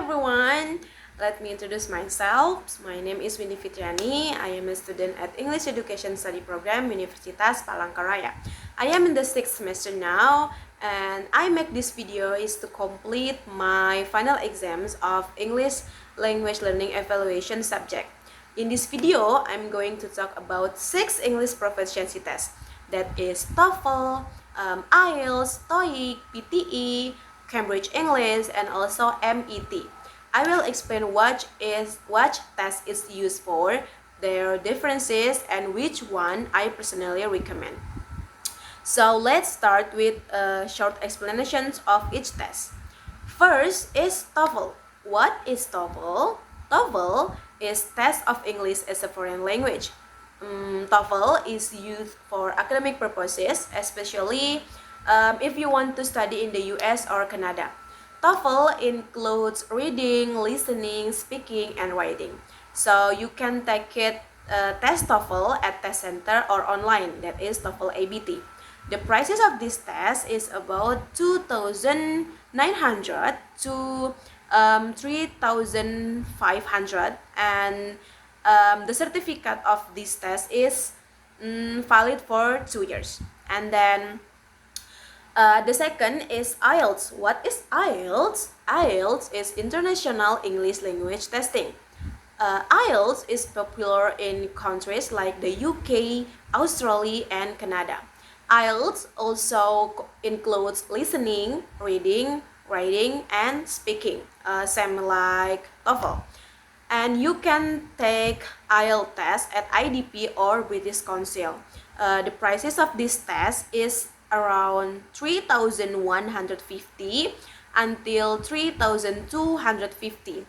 everyone, let me introduce myself. My name is Windy Fitriani. I am a student at English Education Study Program, Universitas Palangkaraya. I am in the 6th semester now, and I make this video is to complete my final exams of English Language Learning Evaluation subject. In this video, I'm going to talk about 6 English proficiency tests. That is TOEFL, IELTS, TOEIC, PTE, Cambridge English, and also MET. I will explain what test is used for, their differences, and which one I personally recommend. So let's start with short explanations of each test. First is TOEFL. What is TOEFL? TOEFL is test of English as a foreign language. TOEFL is used for academic purposes, especially if you want to study in the US or Canada. TOEFL includes reading, listening, speaking, and writing. So you can take it test TOEFL at test center or online, that is TOEFL ABT. The prices of this test is about 2,900 to 3,500, and the certificate of this test is valid for 2 years. And then the second is IELTS. What is IELTS? IELTS is International English Language Testing. IELTS is popular in countries like the UK, Australia, and Canada. IELTS also includes listening, reading, writing, and speaking, same like TOEFL. And you can take IELTS test at IDP or British Council. The prices of this test is around 3,150 until 3,250.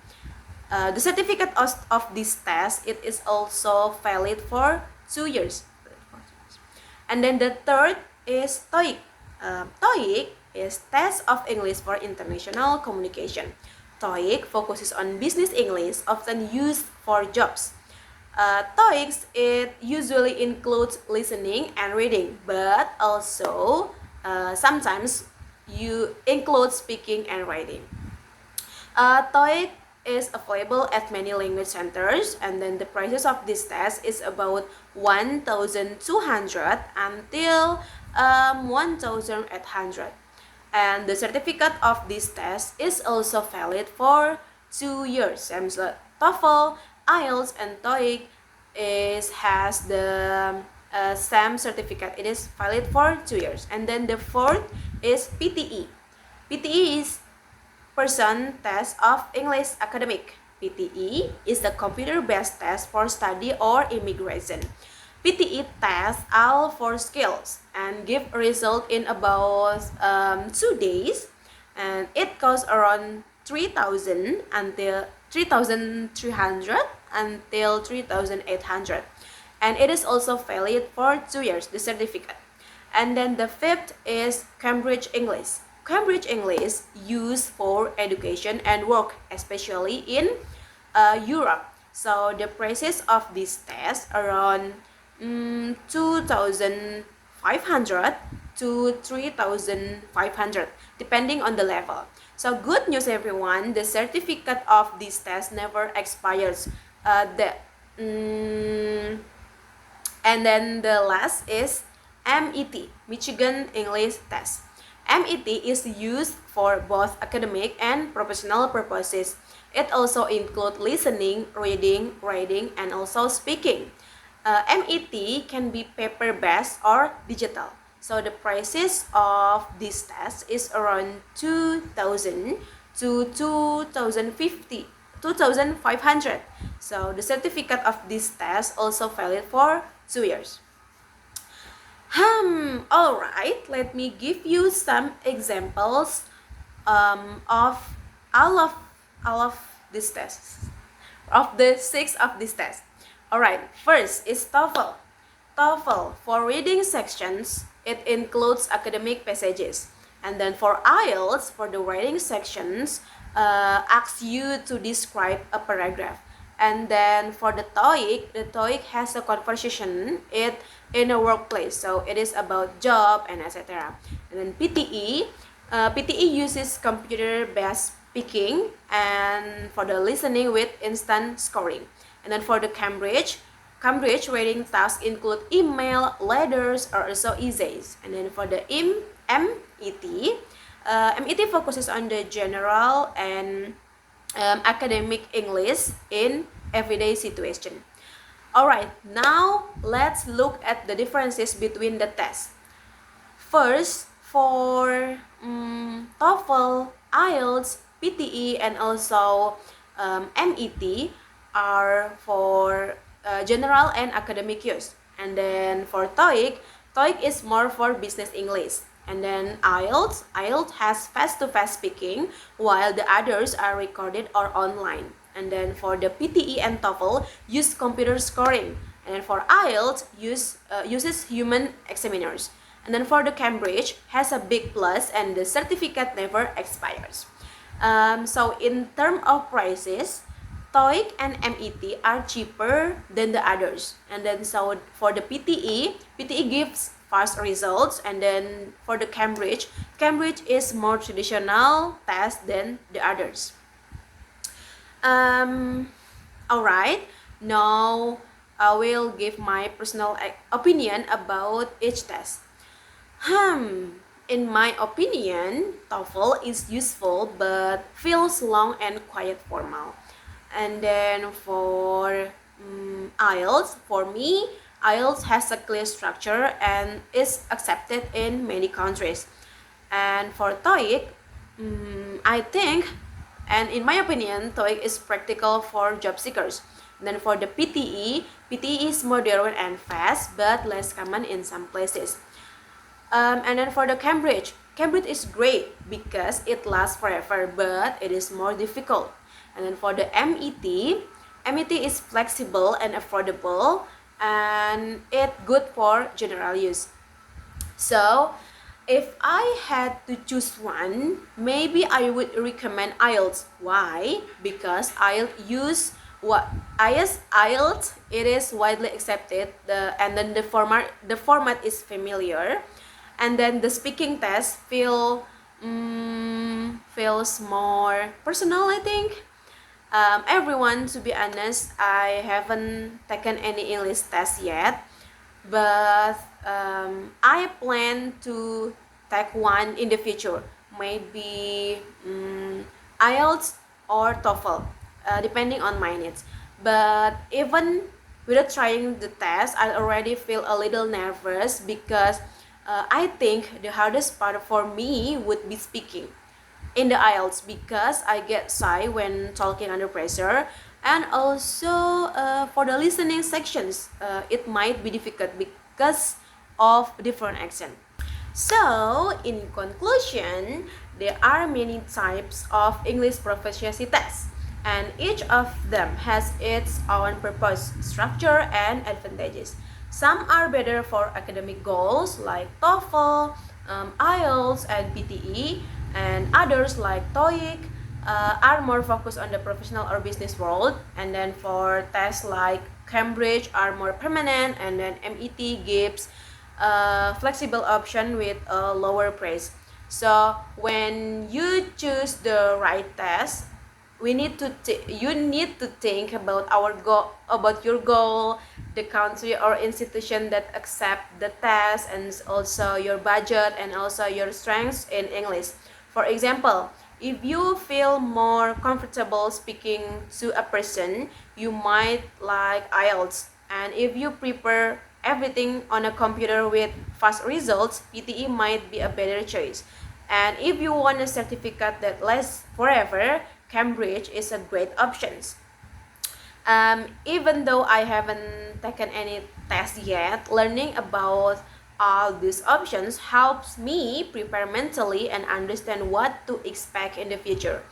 The certificate of this test, it is also valid for 2 years. And then the third is TOEIC. TOEIC is test of English for international communication. TOEIC focuses on business English, often used for jobs. TOEIC, it usually includes listening and reading, but also sometimes you include speaking and writing. TOEIC is available at many language centers, and then the prices of this test is about 1,200 until 1,800. And the certificate of this test is also valid for 2 years. Same as TOEFL, IELTS, and TOEIC has the same certificate. It is valid for 2 years. And then the fourth is PTE. PTE is Person Test of English Academic. PTE is the computer-based test for study or immigration. PTE tests all 4 skills and give a result in about 2 days, and it costs around 3,000 until 3,300 until 3,800, and it is also valid for 2 years, the certificate. And then the fifth is Cambridge English. Cambridge English used for education and work, especially in Europe. So the prices of this test around 2,500 to 3,500, depending on the level. So good news, everyone, the certificate of this test never expires. And then the last is MET, Michigan English Test. MET is used for both academic and professional purposes. It also includes listening, reading, writing, and also speaking. MET can be paper-based or digital. So the prices of this test is around 2,000 to 2,500. So the certificate of this test also valid for 2 years. Alright, let me give you some examples of all of these tests, of the 6 of these tests. Alright, first is TOEFL. TOEFL, for reading sections, it includes academic passages. And then for IELTS, for the writing sections, asks you to describe a paragraph. And then for the TOEIC has a conversation in a workplace, so it is about job and etc. And then PTE uses computer-based speaking, and for the listening with instant scoring. And then for the Cambridge rating tasks include email, letters, or also essays. And then for the MET, MET focuses on the general and academic English in everyday situation. Alright, now let's look at the differences between the tests. First, for TOEFL, IELTS, PTE, and also MET are for general and academic use. And then for TOEIC is more for business English. And then IELTS has face-to-face speaking, while the others are recorded or online. And then for the PTE and TOEFL, use computer scoring. And then for IELTS, uses human examiners. And then for the Cambridge, has a big plus and the certificate never expires. So in terms of prices, TOEIC and MET are cheaper than the others. And then so for the PTE gives fast results. And then for the Cambridge is more traditional test than the others. Alright, now I will give my personal opinion about each test. In my opinion, TOEFL is useful but feels long and quite formal. And then for IELTS, for me, IELTS has a clear structure and is accepted in many countries. And for TOEIC, I think, and in my opinion, TOEIC is practical for job seekers. Then for the PTE is modern and fast but less common in some places. And then for the Cambridge is great because it lasts forever, but it is more difficult. And then for the MET is flexible and affordable, and it's good for general use. So if I had to choose one, maybe I would recommend IELTS. Why? Because IELTS it is widely accepted, and then the format is familiar. And then the speaking test feels more personal, I think. Everyone, to be honest, I haven't taken any English test yet, but I plan to take one in the future, maybe IELTS or TOEFL, depending on my needs. But even without trying the test, I already feel a little nervous because I think the hardest part for me would be speaking in the IELTS because I get shy when talking under pressure, and also for the listening sections, it might be difficult because of different accent. So in conclusion, there are many types of English proficiency tests, and each of them has its own purpose, structure, and advantages. Some are better for academic goals like TOEFL, IELTS, and PTE, and others like TOEIC are more focused on the professional or business world. And then for tests like Cambridge are more permanent, and then MET gives a flexible option with a lower price. So when you choose the right test, you need to think about your goal, the country or institution that accept the test, and also your budget and also your strengths in English. For example, if you feel more comfortable speaking to a person, you might like IELTS. And if you prepare everything on a computer with fast results, PTE might be a better choice. And if you want a certificate that lasts forever, Cambridge is a great option. Even though I haven't taken any test yet, learning about all these options helps me prepare mentally and understand what to expect in the future.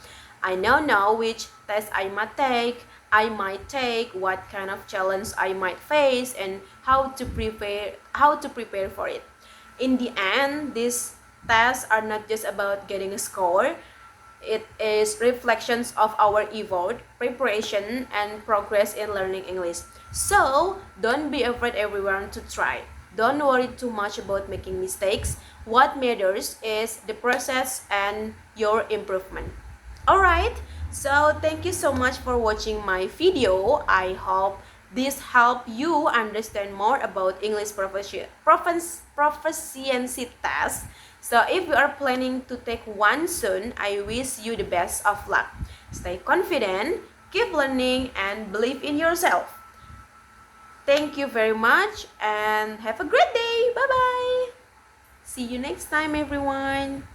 I now know which test I might take, what kind of challenge I might face, and how to prepare for it. In the end, these tests are not just about getting a score. It is reflections of our effort, preparation, and progress in learning English. So, don't be afraid everyone to try. Don't worry too much about making mistakes. What matters is the process and your improvement. Alright, so thank you so much for watching my video. I hope this helped you understand more about English proficiency test. So if you are planning to take one soon, I wish you the best of luck. Stay confident, keep learning, and believe in yourself. Thank you very much and have a great day. Bye bye. See you next time, everyone.